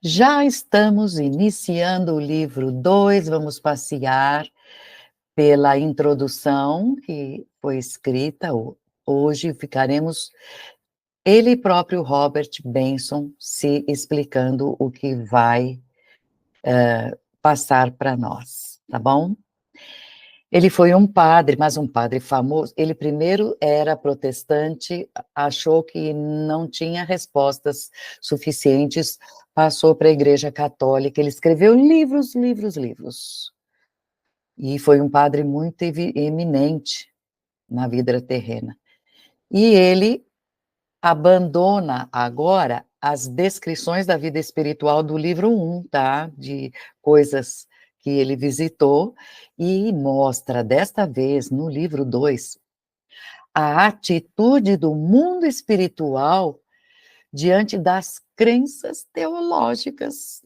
Já estamos iniciando o livro 2. Vamos passear pela introdução que foi escrita hoje. Ficaremos ele próprio, Robert Benson, se explicando o que vai passar para nós, tá bom? Ele foi um padre, mas um padre famoso. Ele primeiro era protestante, achou que não tinha respostas suficientes, passou para a Igreja Católica. Ele escreveu livros, livros, livros. E foi um padre muito eminente na vida terrena. E ele abandona agora as descrições da vida espiritual do livro 1, tá? De coisas que ele visitou, e mostra desta vez no livro 2 a atitude do mundo espiritual diante das crenças teológicas.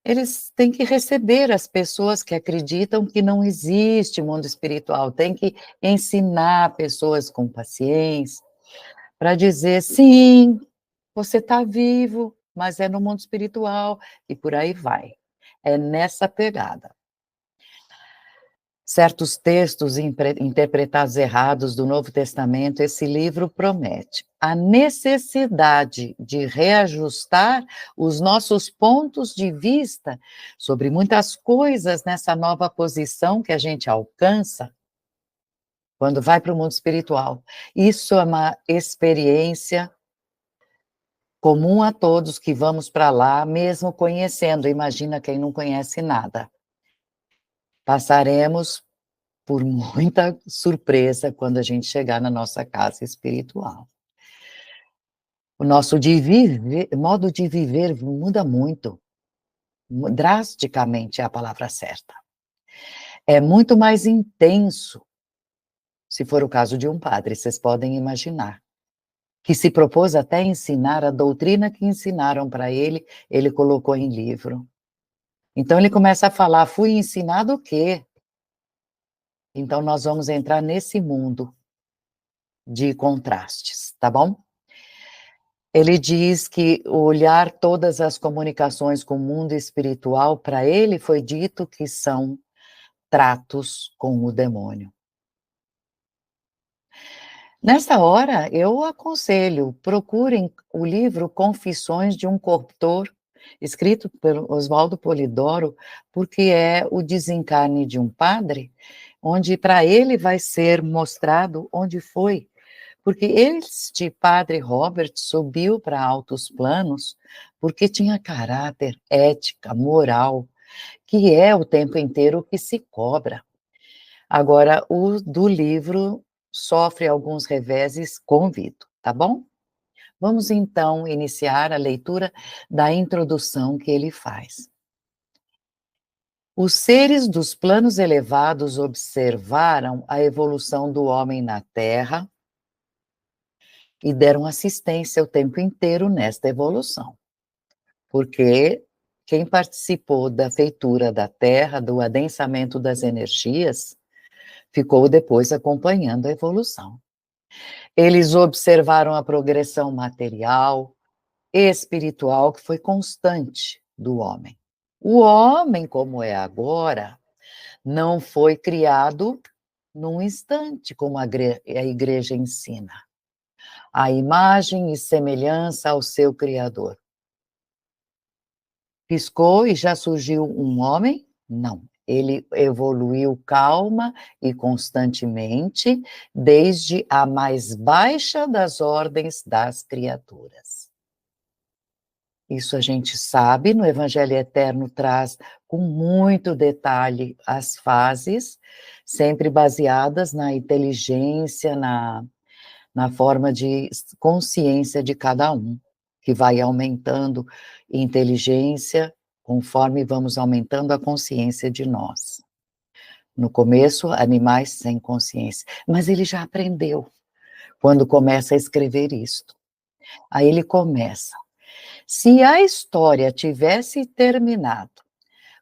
Eles têm que receber as pessoas que acreditam que não existe mundo espiritual, tem que ensinar pessoas com paciência para dizer: sim, você está vivo, mas é no mundo espiritual, e por aí vai. É nessa pegada. Certos textos interpretados errados do Novo Testamento, esse livro promete a necessidade de reajustar os nossos pontos de vista sobre muitas coisas nessa nova posição que a gente alcança quando vai para o mundo espiritual. Isso é uma experiência comum a todos que vamos para lá, mesmo conhecendo. Imagina quem não conhece nada. Passaremos por muita surpresa quando a gente chegar na nossa casa espiritual. O nosso modo de viver muda muito, drasticamente é a palavra certa. É muito mais intenso, se for o caso de um padre, vocês podem imaginar, que se propôs até ensinar a doutrina que ensinaram para ele, ele colocou em livro. Então ele começa a falar: fui ensinado o quê? Então nós vamos entrar nesse mundo de contrastes, tá bom? Ele diz que olhar todas as comunicações com o mundo espiritual, para ele foi dito que são tratos com o demônio. Nessa hora, eu aconselho, procurem o livro Confissões de um Corruptor, escrito pelo Oswaldo Polidoro, porque é o desencarne de um padre, onde para ele vai ser mostrado onde foi. Porque este padre Robert subiu para altos planos porque tinha caráter, ética, moral, que é o tempo inteiro o que se cobra. Agora, o do livro sofre alguns reveses, convido, tá bom? Vamos então iniciar a leitura da introdução que ele faz. Os seres dos planos elevados observaram a evolução do homem na Terra e deram assistência o tempo inteiro nesta evolução. Porque quem participou da feitura da Terra, do adensamento das energias, ficou depois acompanhando a evolução. Eles observaram a progressão material, espiritual, que foi constante do homem. O homem, como é agora, não foi criado num instante, como a igreja ensina. A imagem e semelhança ao seu Criador. Piscou e já surgiu um homem? Não. Ele evoluiu calma e constantemente, desde a mais baixa das ordens das criaturas. Isso a gente sabe, no Evangelho Eterno traz com muito detalhe as fases, sempre baseadas na inteligência, na forma de consciência de cada um, que vai aumentando inteligência conforme vamos aumentando a consciência de nós. No começo, animais sem consciência, mas ele já aprendeu quando começa a escrever isto. Aí ele começa: se a história tivesse terminado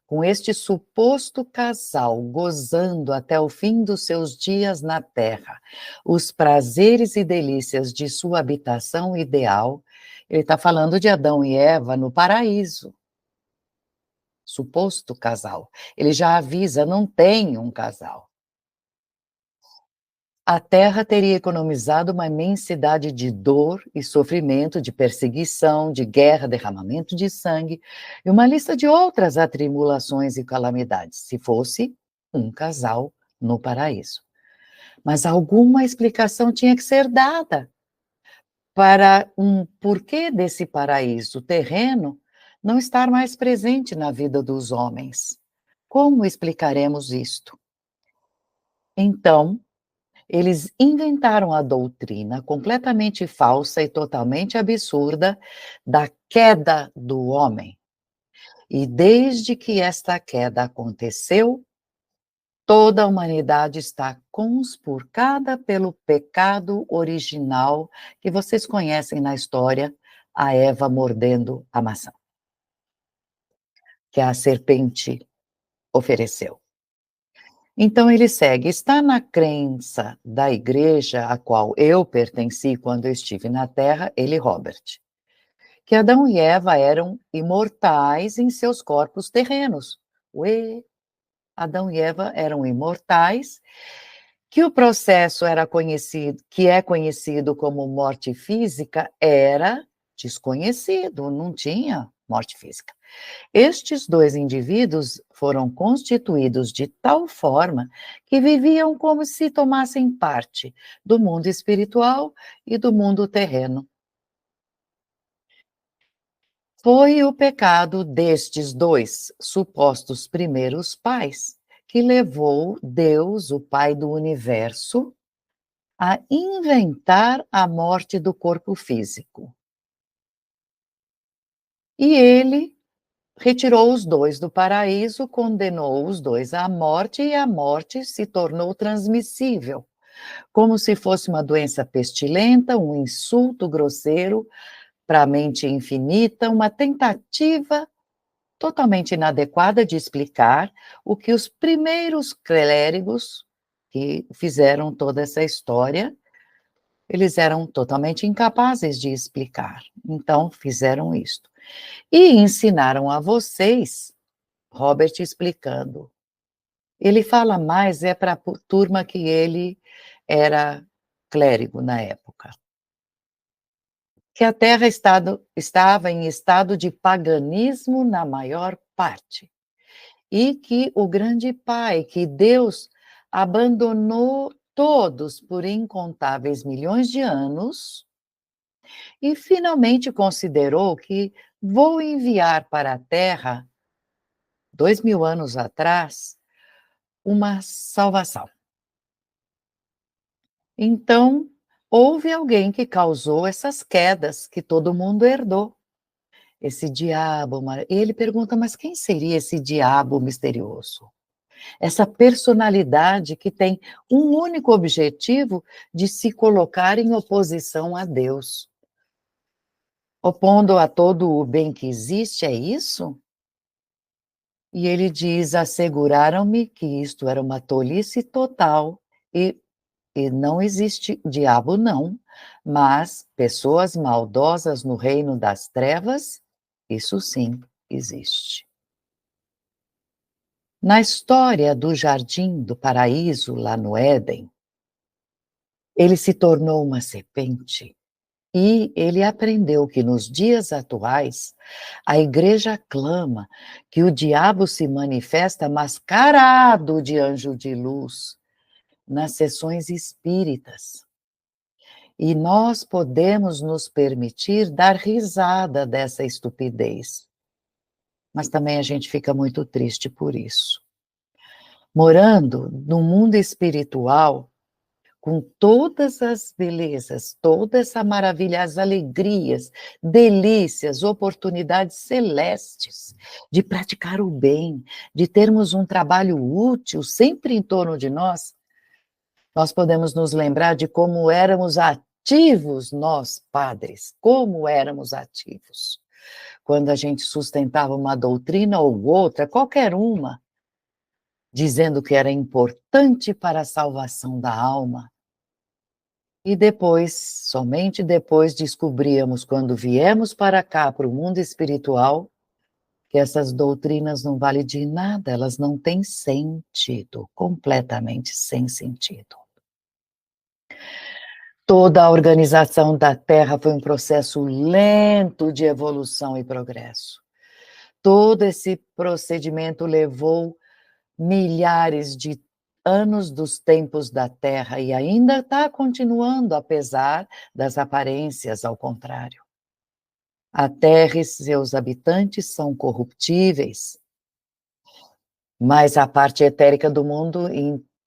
com este suposto casal gozando até o fim dos seus dias na Terra os prazeres e delícias de sua habitação ideal, Ele está falando de Adão e Eva no paraíso, suposto casal. Ele já avisa, não tem um casal. A Terra teria economizado uma imensidade de dor e sofrimento, de perseguição, de guerra, derramamento de sangue e uma lista de outras atribulações e calamidades, se fosse um casal no paraíso. Mas alguma explicação tinha que ser dada para um porquê desse paraíso terreno não estar mais presente na vida dos homens. Como explicaremos isto? Então, eles inventaram a doutrina completamente falsa e totalmente absurda da queda do homem. E desde que esta queda aconteceu, toda a humanidade está conspurcada pelo pecado original que vocês conhecem na história, a Eva mordendo a maçã, que a serpente ofereceu. Então ele segue, está na crença da igreja a qual eu pertenci quando eu estive na Terra, ele, Robert, que Adão e Eva eram imortais em seus corpos terrenos. Ué, Adão e Eva eram imortais, que o processo era conhecido, que é conhecido como morte física, era desconhecido, não tinha morte física. Estes dois indivíduos foram constituídos de tal forma que viviam como se tomassem parte do mundo espiritual e do mundo terreno. Foi o pecado destes dois supostos primeiros pais que levou Deus, o Pai do universo, a inventar a morte do corpo físico. E ele retirou os dois do paraíso, condenou os dois à morte, e a morte se tornou transmissível, como se fosse uma doença pestilenta, um insulto grosseiro para a mente infinita, uma tentativa totalmente inadequada de explicar o que os primeiros clérigos que fizeram toda essa história, eles eram totalmente incapazes de explicar. Então, fizeram isto. E ensinaram a vocês, Robert explicando. Ele fala mais, é para a turma que ele era clérigo na época. Que a Terra estava em estado de paganismo na maior parte. E que o grande Pai, que Deus abandonou todos por incontáveis milhões de anos e finalmente considerou que vou enviar para a Terra, 2000 anos atrás, uma salvação. Então, houve alguém que causou essas quedas que todo mundo herdou. Esse diabo, e ele pergunta, mas quem seria esse diabo misterioso? Essa personalidade que tem um único objetivo de se colocar em oposição a Deus. Opondo a todo o bem que existe, é isso? E ele diz, asseguraram-me que isto era uma tolice total e não existe diabo não, mas pessoas maldosas no reino das trevas, isso sim existe. Na história do jardim do paraíso, lá no Éden, ele se tornou uma serpente e ele aprendeu que nos dias atuais a igreja clama que o diabo se manifesta mascarado de anjo de luz nas sessões espíritas. E nós podemos nos permitir dar risada dessa estupidez. Mas também a gente fica muito triste por isso. Morando no mundo espiritual, com todas as belezas, toda essa maravilha, as alegrias, delícias, oportunidades celestes de praticar o bem, de termos um trabalho útil sempre em torno de nós podemos nos lembrar de como éramos ativos nós, padres, como éramos ativos. Quando a gente sustentava uma doutrina ou outra, qualquer uma, dizendo que era importante para a salvação da alma, E depois, somente depois descobríamos, quando viemos para cá, para o mundo espiritual, que essas doutrinas não valem de nada, elas não têm sentido, completamente sem sentido. Toda a organização da Terra foi um processo lento de evolução e progresso. Todo esse procedimento levou milhares de anos dos tempos da Terra e ainda está continuando, apesar das aparências ao contrário. A Terra e seus habitantes são corruptíveis, mas a parte etérica do mundo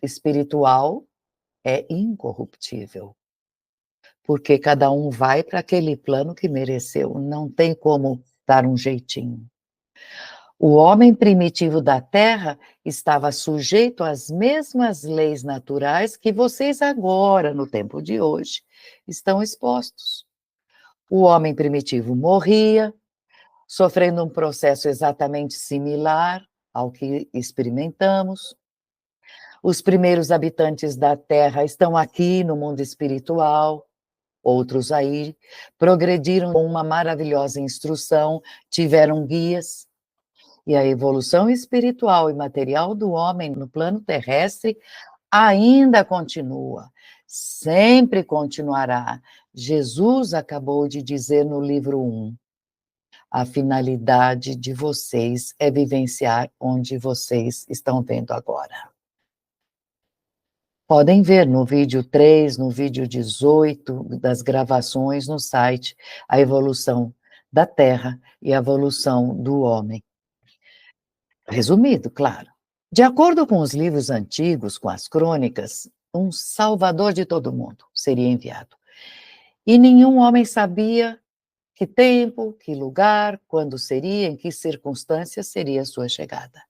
espiritual é incorruptível, porque cada um vai para aquele plano que mereceu, não tem como dar um jeitinho. O homem primitivo da Terra estava sujeito às mesmas leis naturais que vocês agora, no tempo de hoje, estão expostos. O homem primitivo morria, sofrendo um processo exatamente similar ao que experimentamos. Os primeiros habitantes da Terra estão aqui no mundo espiritual, outros aí progrediram com uma maravilhosa instrução, tiveram guias. E a evolução espiritual e material do homem no plano terrestre ainda continua, sempre continuará. Jesus acabou de dizer no livro 1, a finalidade de vocês é vivenciar onde vocês estão vendo agora. Podem ver no vídeo 3, no vídeo 18 das gravações no site, a evolução da Terra e a evolução do homem. Resumido, claro. De acordo com os livros antigos, com as crônicas, um salvador de todo mundo seria enviado. E nenhum homem sabia que tempo, que lugar, quando seria, em que circunstâncias seria a sua chegada.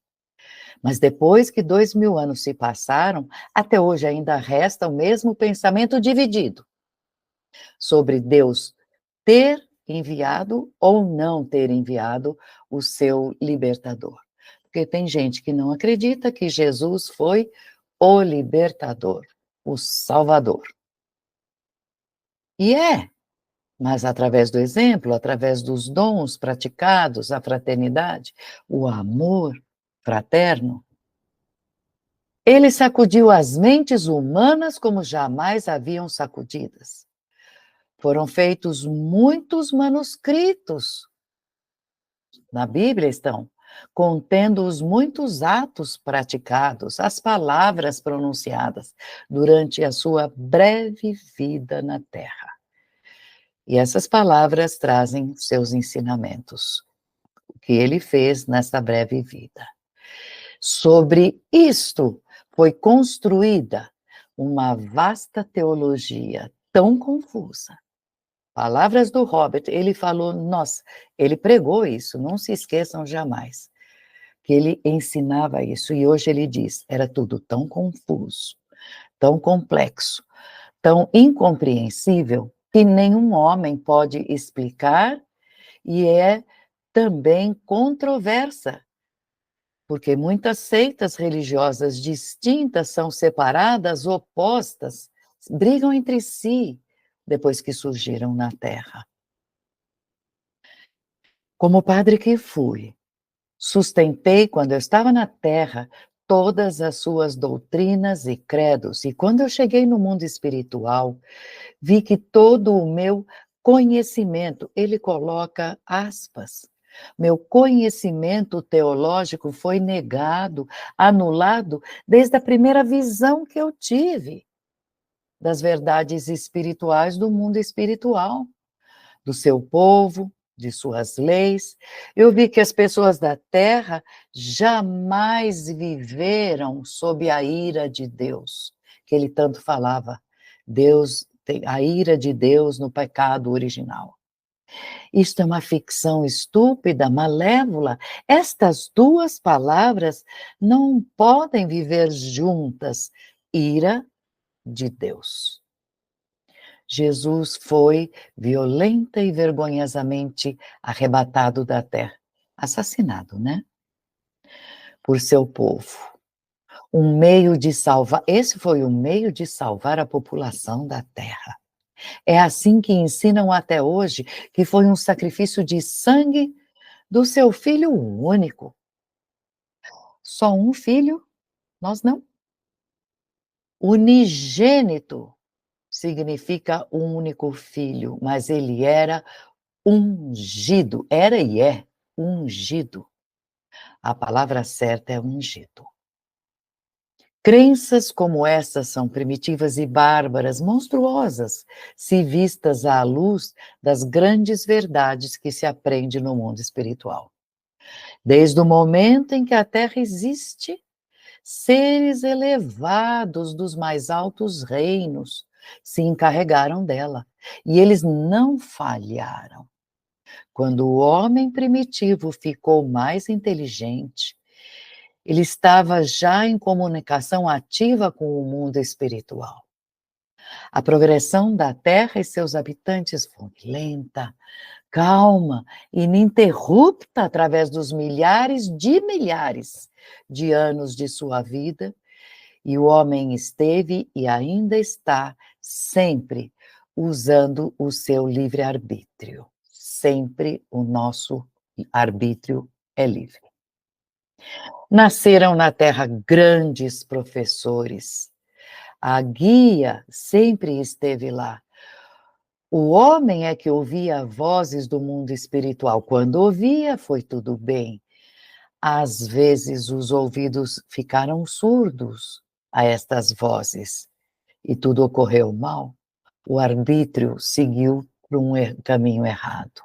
Mas depois que 2000 anos se passaram, até hoje ainda resta o mesmo pensamento dividido sobre Deus ter enviado ou não ter enviado o seu libertador. Porque tem gente que não acredita que Jesus foi o libertador, o salvador. E é, mas através do exemplo, através dos dons praticados, a fraternidade, o amor fraterno, ele sacudiu as mentes humanas como jamais haviam sacudidas. Foram feitos muitos manuscritos, na Bíblia estão, contendo os muitos atos praticados, as palavras pronunciadas durante a sua breve vida na Terra. E essas palavras trazem seus ensinamentos, o que ele fez nessa breve vida. Sobre isto foi construída uma vasta teologia tão confusa. Palavras do Robert, ele falou, nossa, ele pregou isso, não se esqueçam jamais, que ele ensinava isso, e hoje ele diz, era tudo tão confuso, tão complexo, tão incompreensível, que nenhum homem pode explicar, e é também controversa, porque muitas seitas religiosas distintas são separadas, opostas, brigam entre si, depois que surgiram na Terra. Como padre que fui, sustentei, quando eu estava na Terra, todas as suas doutrinas e credos, e quando eu cheguei no mundo espiritual, vi que todo o meu conhecimento, ele coloca aspas, meu conhecimento teológico foi negado, anulado, desde a primeira visão que eu tive das verdades espirituais do mundo espiritual, do seu povo, de suas leis. Eu vi que as pessoas da Terra jamais viveram sob a ira de Deus, que ele tanto falava. Deus, a ira de Deus no pecado original. Isto é uma ficção estúpida, malévola. Estas duas palavras não podem viver juntas. Ira de Deus. Jesus foi violenta e vergonhosamente arrebatado da terra, assassinado, né? Por seu povo. Um meio de salvar, esse foi o meio de salvar a população da Terra. É assim que ensinam até hoje, que foi um sacrifício de sangue do seu filho único. Só um filho? Nós não. Unigênito significa um único filho, mas ele era ungido, era e é ungido. A palavra certa é ungido. Crenças como essas são primitivas e bárbaras, monstruosas, se vistas à luz das grandes verdades que se aprende no mundo espiritual. Desde o momento em que a Terra existe, seres elevados dos mais altos reinos se encarregaram dela, e eles não falharam. Quando o homem primitivo ficou mais inteligente, ele estava já em comunicação ativa com o mundo espiritual. A progressão da Terra e seus habitantes foi lenta, calma, ininterrupta através dos milhares de anos de sua vida, e o homem esteve e ainda está sempre usando o seu livre-arbítrio. Sempre o nosso arbítrio é livre. Nasceram na Terra grandes professores. A guia sempre esteve lá. O homem é que ouvia vozes do mundo espiritual. Quando ouvia, foi tudo bem. Às vezes, os ouvidos ficaram surdos a estas vozes e tudo ocorreu mal. O arbítrio seguiu por um caminho errado.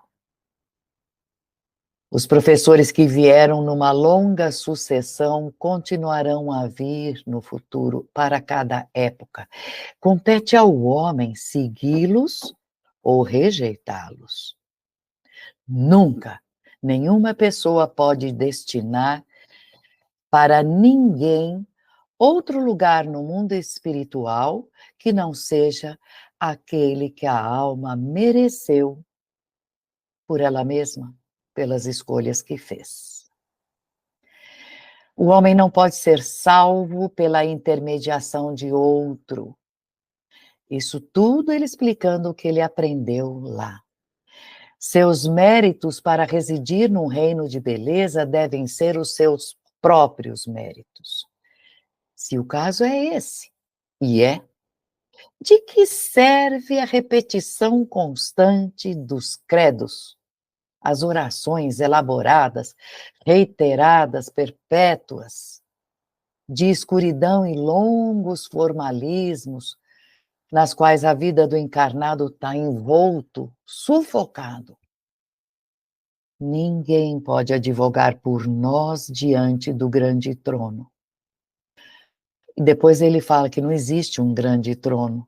Os professores que vieram numa longa sucessão continuarão a vir no futuro para cada época. Compete ao homem segui-los ou rejeitá-los. Nunca, nenhuma pessoa pode destinar para ninguém outro lugar no mundo espiritual que não seja aquele que a alma mereceu por ela mesma, pelas escolhas que fez. O homem não pode ser salvo pela intermediação de outro. Isso tudo ele explicando o que ele aprendeu lá. Seus méritos para residir num reino de beleza devem ser os seus próprios méritos. Se o caso é esse, e é, de que serve a repetição constante dos credos, as orações elaboradas, reiteradas, perpétuas, de escuridão e longos formalismos, nas quais a vida do encarnado está envolto, sufocado? Ninguém pode advogar por nós diante do grande trono. E depois ele fala que não existe um grande trono.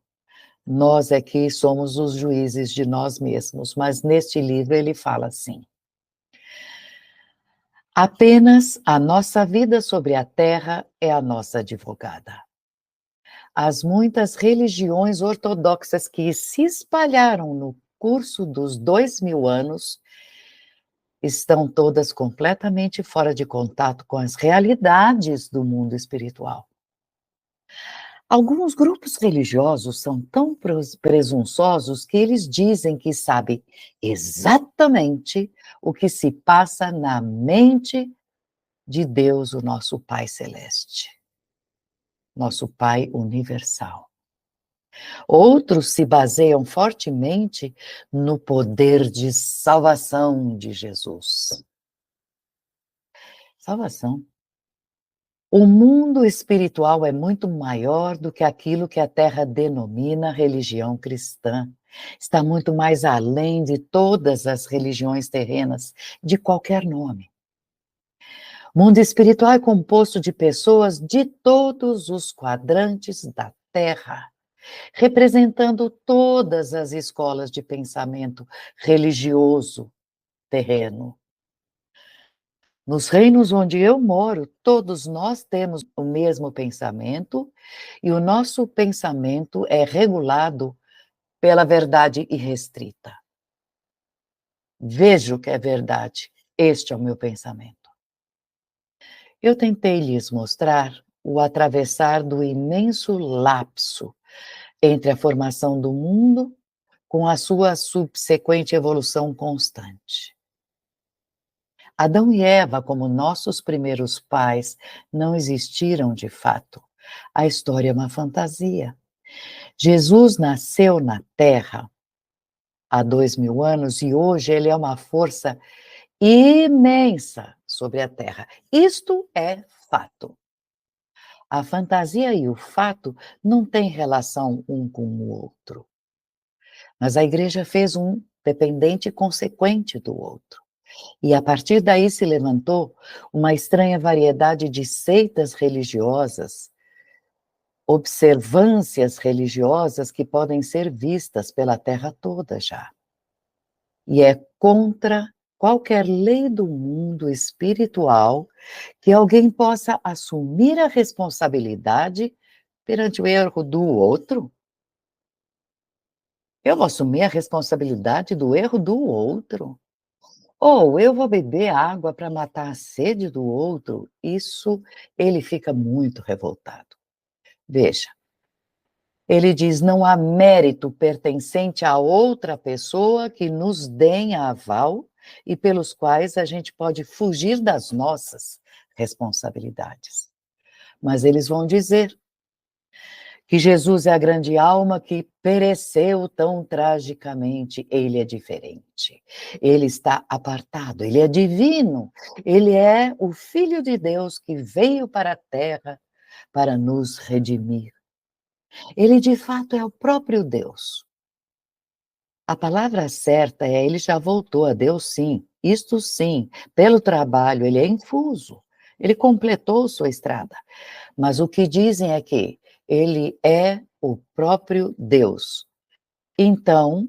Nós é que somos os juízes de nós mesmos, mas neste livro ele fala assim: apenas a nossa vida sobre a terra é a nossa advogada. As muitas religiões ortodoxas que se espalharam no curso dos 2000 anos estão todas completamente fora de contato com as realidades do mundo espiritual. Alguns grupos religiosos são tão presunçosos que eles dizem que sabem exatamente o que se passa na mente de Deus, o nosso Pai Celeste, nosso Pai Universal. Outros se baseiam fortemente no poder de salvação de Jesus. Salvação. O mundo espiritual é muito maior do que aquilo que a Terra denomina religião cristã. Está muito mais além de todas as religiões terrenas, de qualquer nome. O mundo espiritual é composto de pessoas de todos os quadrantes da Terra, representando todas as escolas de pensamento religioso terreno. Nos reinos onde eu moro, todos nós temos o mesmo pensamento e o nosso pensamento é regulado pela verdade irrestrita. Vejo que é verdade, este é o meu pensamento. Eu tentei lhes mostrar o atravessar do imenso lapso entre a formação do mundo com a sua subsequente evolução constante. Adão e Eva, como nossos primeiros pais, não existiram de fato. A história é uma fantasia. Jesus nasceu na Terra há 2000 anos e hoje ele é uma força imensa sobre a Terra. Isto é fato. A fantasia e o fato não têm relação um com o outro. Mas a igreja fez um dependente consequente do outro. E a partir daí se levantou uma estranha variedade de seitas religiosas, observâncias religiosas que podem ser vistas pela terra toda já. E é contra qualquer lei do mundo espiritual que alguém possa assumir a responsabilidade perante o erro do outro. Eu vou assumir a responsabilidade do erro do outro. Ou eu vou beber água para matar a sede do outro. Isso, ele fica muito revoltado. Veja, ele diz: não há mérito pertencente a outra pessoa que nos deem aval e pelos quais a gente pode fugir das nossas responsabilidades. Mas eles vão dizer que Jesus é a grande alma que pereceu tão tragicamente. Ele é diferente. Ele está apartado, ele é divino. Ele é o Filho de Deus que veio para a terra para nos redimir. Ele, de fato, é o próprio Deus. A palavra certa é: ele já voltou a Deus, sim. Isto sim, pelo trabalho, ele é infuso. Ele completou sua estrada. Mas o que dizem é que ele é o próprio Deus. Então,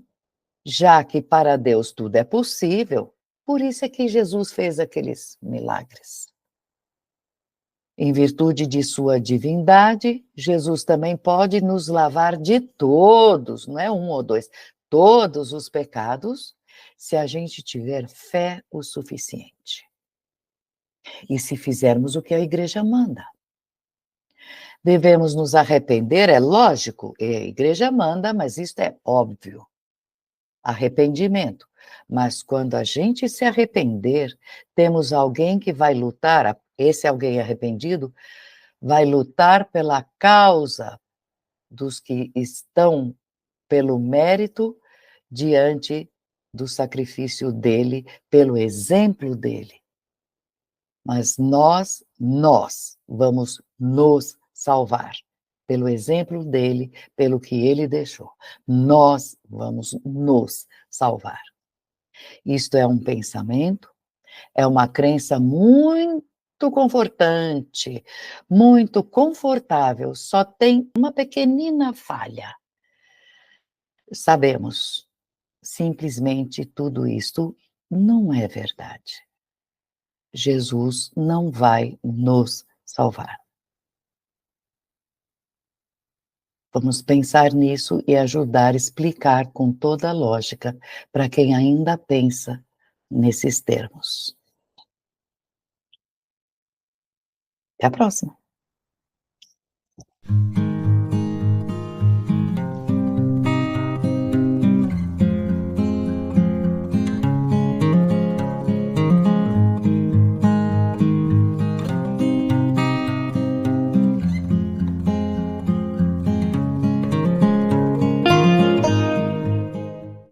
já que para Deus tudo é possível, por isso é que Jesus fez aqueles milagres. Em virtude de sua divindade, Jesus também pode nos lavar de todos, não é um ou dois, todos os pecados, se a gente tiver fé o suficiente. E se fizermos o que a igreja manda. Devemos nos arrepender, é lógico, a igreja manda, mas isto é óbvio. Arrependimento. Mas quando a gente se arrepender, temos alguém que vai lutar, esse alguém arrependido, vai lutar pela causa dos que estão pelo mérito diante do sacrifício dele, pelo exemplo dele. Mas nós vamos nos salvar pelo exemplo dele, pelo que ele deixou. Nós vamos nos salvar. Isto é um pensamento, é uma crença muito confortante, muito confortável, só tem uma pequenina falha. Sabemos, simplesmente tudo isto não é verdade. Jesus não vai nos salvar. Vamos pensar nisso e ajudar a explicar com toda a lógica para quem ainda pensa nesses termos. Até a próxima.